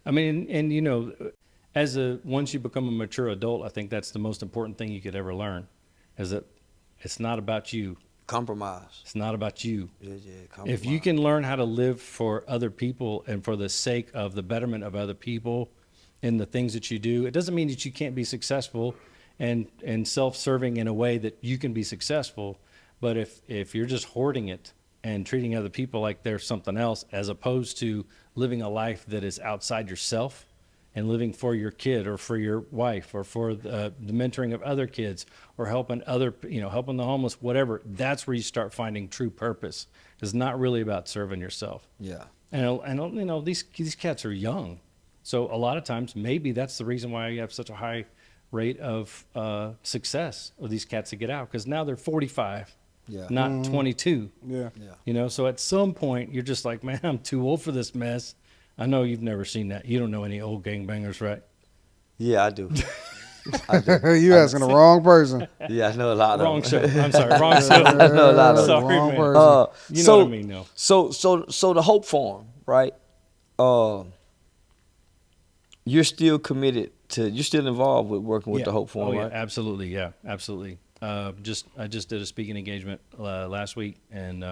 I mean, and once you become a mature adult, I think that's the most important thing you could ever learn, is that it's not about you. Compromise. It's not about you. Yeah, compromise. If you can learn how to live for other people and for the sake of the betterment of other people in the things that you do, it doesn't mean that you can't be successful and self-serving in a way that you can be successful. But if you're just hoarding it and treating other people like they're something else, as opposed to living a life that is outside yourself and living for your kid or for your wife or for the mentoring of other kids or helping helping the homeless, whatever, that's where you start finding true purpose. It's not really about serving yourself. Yeah. And these cats are young. So a lot of times, maybe that's the reason why you have such a high rate of success of these cats to get out, because now they're 45, not 22. Yeah. So at some point, you're just like, man, I'm too old for this mess. I know you've never seen that. You don't know any old gangbangers, right? Yeah, I do. You asking the wrong person. Yeah, I know a lot Wrong of them. show. I'm sorry, wrong show. I know a lot of them. Sorry, Wrong man. person. You know what I mean, though. So the Hope Farm, right? You're still committed to. You're still involved with working with the Hope Farm, yeah, right? absolutely. Yeah, absolutely. I just did a speaking engagement last week, and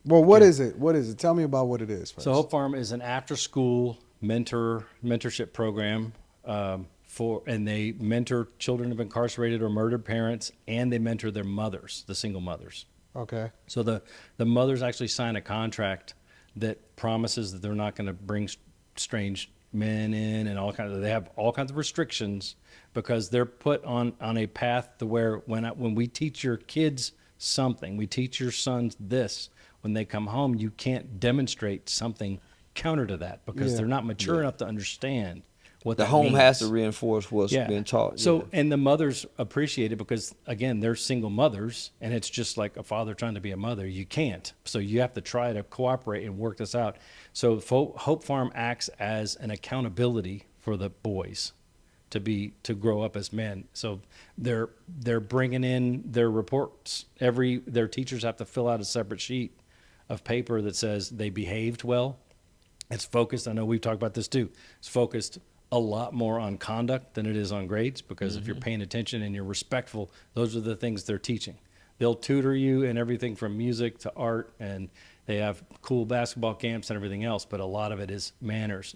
Well, what is it? What is it? Tell me about what it is first. so Hope Farm is an after-school mentorship program and they mentor children of incarcerated or murdered parents, and they mentor their mothers, the single mothers. Okay. So the mothers actually sign a contract that promises that they're not going to bring strange men in and they have all kinds of restrictions, because they're put on a path to where when we teach your kids something, we teach your sons this, when they come home, you can't demonstrate something counter to that, because they're not mature enough to understand what The that home means. has to reinforce what's being taught. So, and the mothers appreciate it because, again, they're single mothers, and it's just like a father trying to be a mother. You can't. So you have to try to cooperate and work this out. So Hope Farm acts as an accountability for the boys to grow up as men. So they're bringing in their reports. Their teachers have to fill out a separate sheet of paper that says they behaved well. It's focused. I know we've talked about this too. It's focused a lot more on conduct than it is on grades, because if you're paying attention and you're respectful, those are the things they're teaching. They'll tutor you in everything from music to art, and they have cool basketball camps and everything else, but a lot of it is manners.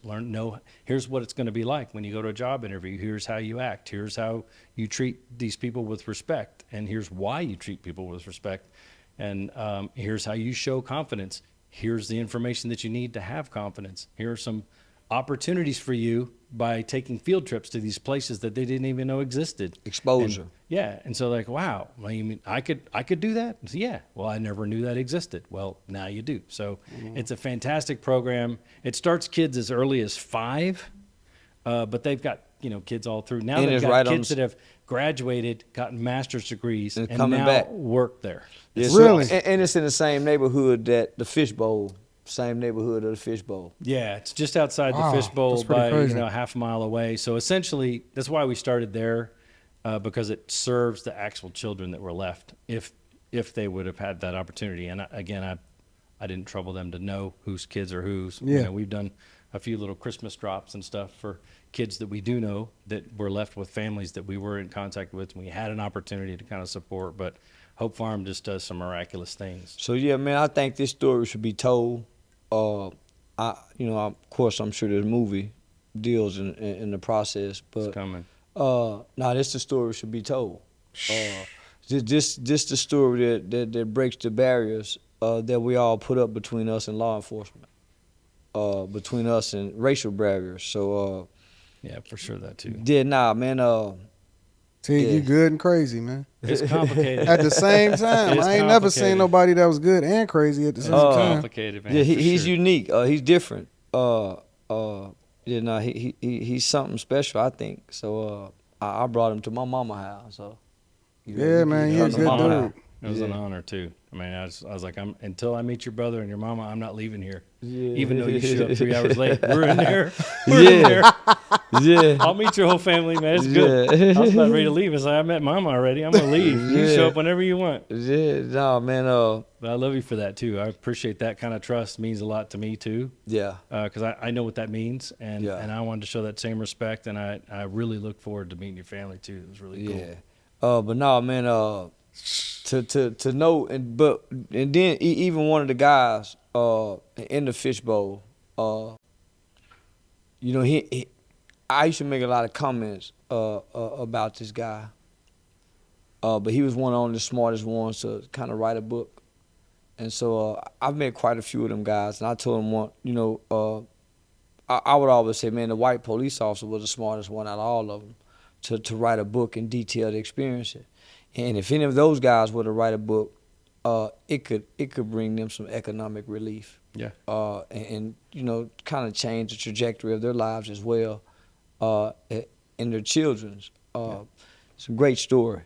Here's what it's going to be like when you go to a job interview. Here's how you act. Here's how you treat these people with respect, and here's why you treat people with respect, and here's how you show confidence. Here's the information that you need to have confidence. Here are some opportunities for you by taking field trips to these places that they didn't even know existed. Exposure. And so like, wow, you mean I could do that? Yeah. Well, I never knew that existed. Well, now you do. So it's a fantastic program. It starts kids as early as 5, but they've got kids all through. Now And they've it's got right kids that have graduated, gotten master's degrees, And and coming now back. work there. Yeah, Really? And it's in the same neighborhood that the Fishbowl, same neighborhood of the Fishbowl. Yeah, it's just outside Wow, the fishbowl that's pretty by crazy. a half a mile away. So essentially, that's why we started there, because it serves the actual children that were left if they would have had that opportunity. And I didn't trouble them to know whose kids are whose. Yeah. We've done a few little Christmas drops and stuff for kids that we do know that were left with families that we were in contact with, and we had an opportunity to kind of support. But Hope Farm just does some miraculous things. So yeah, man, I think this story should be told. Of course, I'm sure there's movie deals in the process, It's but coming. this the story should be told. This the story that breaks the barriers that we all put up between us and law enforcement, between us and racial barriers. So Yeah, for sure, that too. man. See, Yeah. you good and crazy, man. It's complicated. At the same time, It's I ain't never seen complicated. nobody that was good and crazy at the same It's time. complicated, man. Yeah, for he's sure. unique. He's different. He's something special, I think. So I brought him to my mama house. So Yeah, man, you he a know, good mama dude. house. It was an Yeah. honor too. I mean, I was like, until I meet your brother and your mama, I'm not leaving here. Yeah. Even though you showed up 3 hours late, we're in there. We're in there. Yeah. I'll meet your whole family, man. It's good. Yeah. I was about ready to leave. I said, I met mama already. I'm gonna leave. You Yeah. show up whenever you want. Yeah, no, man. But I love you for that too. I appreciate that kind of trust. Means a lot to me too, Yeah. because I know what that means, and Yeah. and I wanted to show that same respect. And I really look forward to meeting your family too. It was really cool. Yeah. But no, man. To know, and then even one of the guys in the fishbowl, you know, I used to make a lot of comments about this guy, but he was one of the smartest ones to kind of write a book, and so I've met quite a few of them guys, and I told him I would always say, man, the white police officer was the smartest one out of all of them to write a book and detail the experience. And if any of those guys were to write a book, it could bring them some economic relief. Yeah. And you know, kind of change the trajectory of their lives as well, and their children's. It's a great story.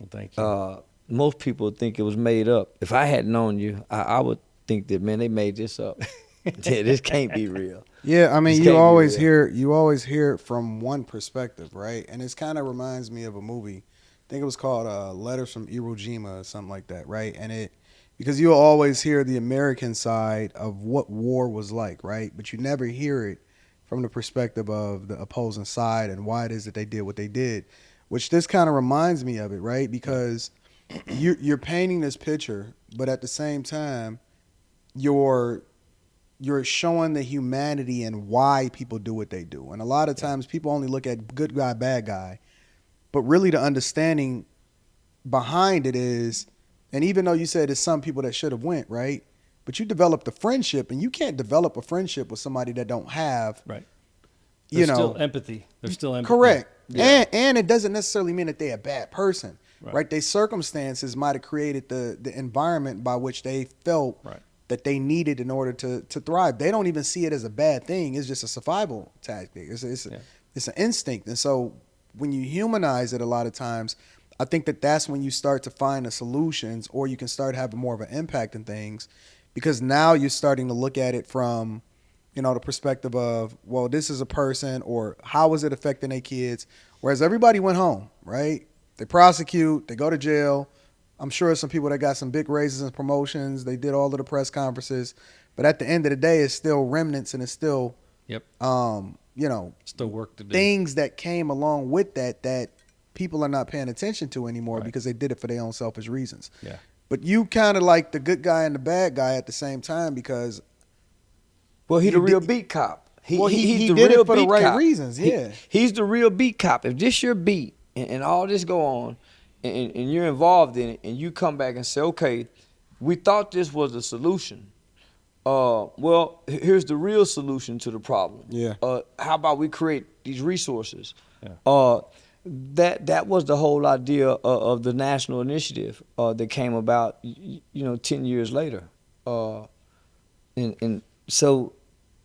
Well, thank you. Most people think it was made up. If I had known you, I would think that, man, they made this up. Yeah, this can't be real. Yeah, I mean, This you can't be always real. hear it from one perspective, right? And it kind of reminds me of a movie. I think it was called Letters from Iwo Jima or something like that, right? And because you'll always hear the American side of what war was like, right? But you never hear it from the perspective of the opposing side and why it is that they did what they did, which this kind of reminds me of it, right? Because you're painting this picture, but at the same time, you're showing the humanity and why people do what they do. And a lot of times people only look at good guy, bad guy, but really the understanding behind it is, and even though you said it's some people that should have went, right? But you developed a friendship, and you can't develop a friendship with somebody that don't have, Right. you There's know, still empathy. There's still empathy. correct. Yeah. And it doesn't necessarily mean that they're a bad person, Right. right? Their circumstances might have created the environment by which they felt Right. that they needed in order to thrive. They don't even see it as a bad thing. It's just a survival tactic. It's an instinct. And so when you humanize it a lot of times, I think that's when you start to find the solutions, or you can start having more of an impact in things, because now you're starting to look at it from, the perspective of, well, this is a person, or how is it affecting their kids? Whereas everybody went home, right? They prosecute, they go to jail. I'm sure some people that got some big raises and promotions. They did all of the press conferences, but at the end of the day, it's still remnants, and it's still, Yep. Still work to do. things that came along with that people are not paying attention to anymore, Right. because they did it for their own selfish reasons. Yeah. But you kind of like the good guy and the bad guy at the same time, because Well, he the You real did- beat cop. he He's the did it real for the beat right cop. reasons, yeah. He's the real beat cop. If this your beat and all this go on, and you're involved in it, and you come back and say, okay, we thought this was the solution. Well, here's the real solution to the problem. Yeah. How about we create these resources? Yeah. That was the whole idea of the national initiative that came about, 10 years later. And so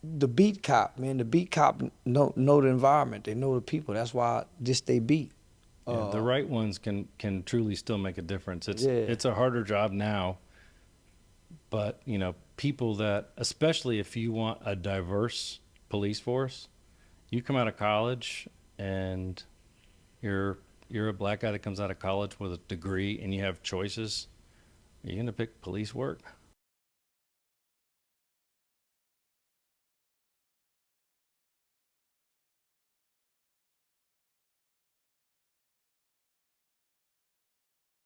the beat cop, man, know the environment. They know the people. That's why they beat. Yeah, the right ones can truly still make a difference. It's Yeah. it's a harder job now, but people that, especially if you want a diverse police force, you come out of college and you're a black guy that comes out of college with a degree and you have choices. Are you gonna pick police work